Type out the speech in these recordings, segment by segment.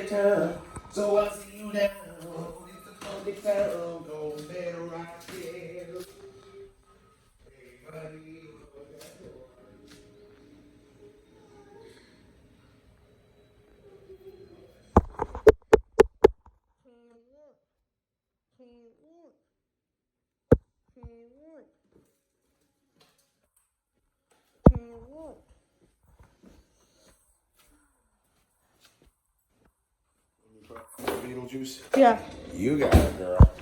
time. So I'll see you down. It's a public town. Go better rock it. Everybody. Beetlejuice? Yeah. You got it, girl.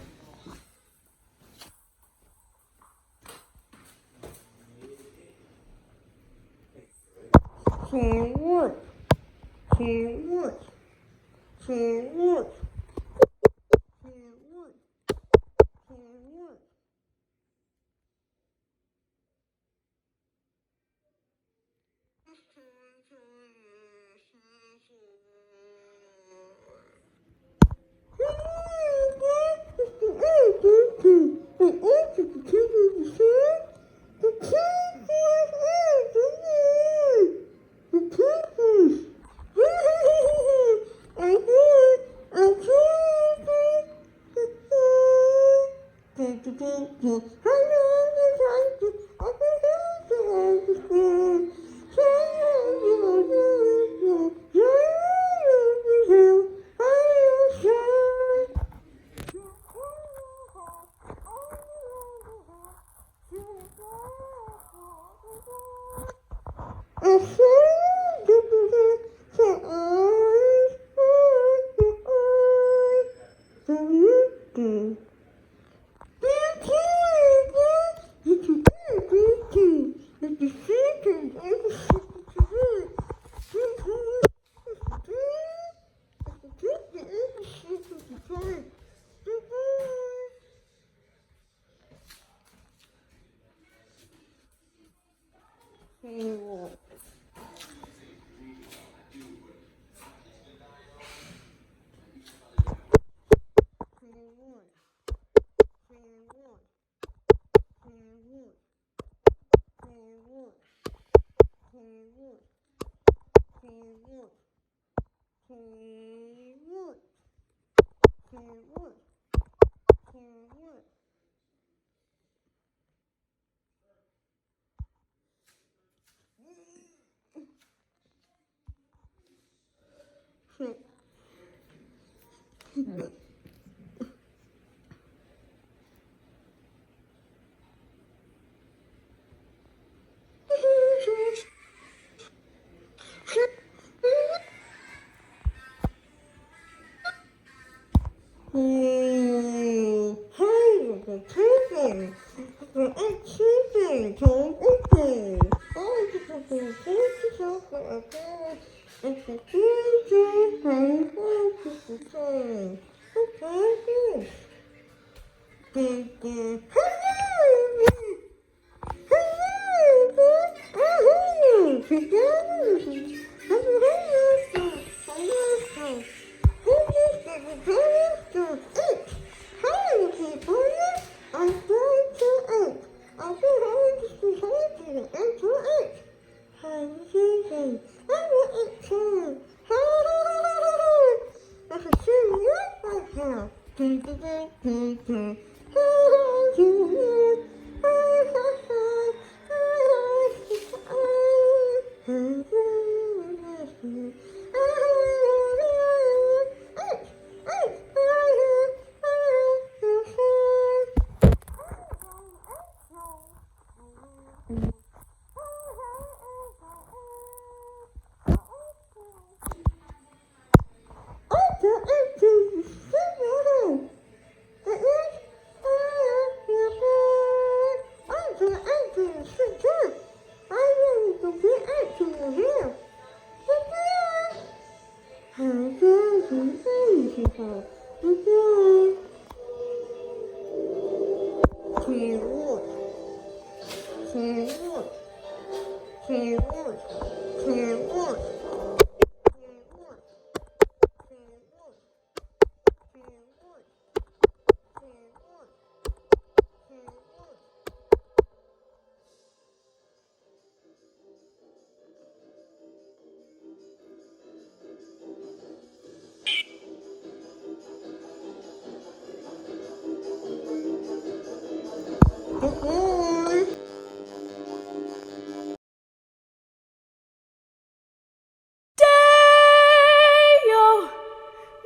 Day-o,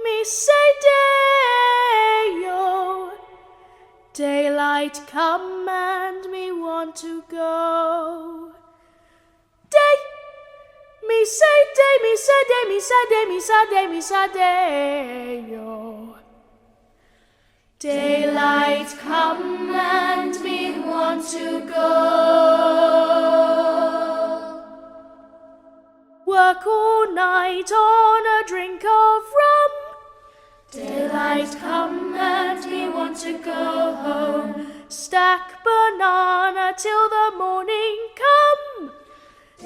me say day-o. Daylight come and me want to go. Day, me say day, me say day, me say day, me say day, me say day-o. Daylight come and me want to go. Work all night on a drink of rum. Daylight come and me want to go home. Stack banana till the morning come.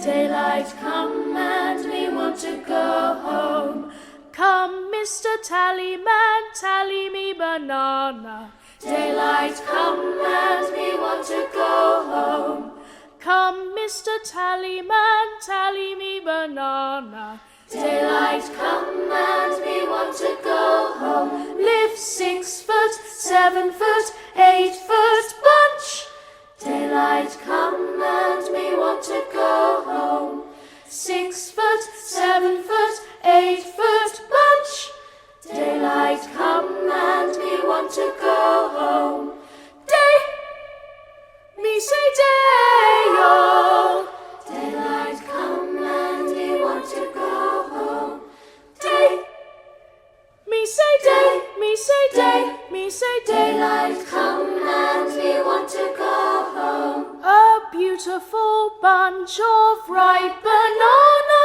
Daylight come and me want to go home. Come, Mr. Tallyman, tally me banana. Daylight come and me want to go home. Come, Mr. Tallyman, tally me banana. Daylight come and me want to go home. Live 6 foot, 7 foot, 8 foot bunch. Daylight come and me want to go home. 6 foot, 7 foot, 8 foot bunch. Daylight come and me want to go home. Day, me say day-o. Daylight come and me want to go home. Day, me say day, me say day, me say daylight come and me want to go home. A beautiful bunch of ripe banana.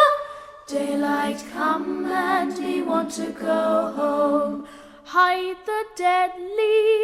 Daylight come and me want to go home. Hide the dead leaves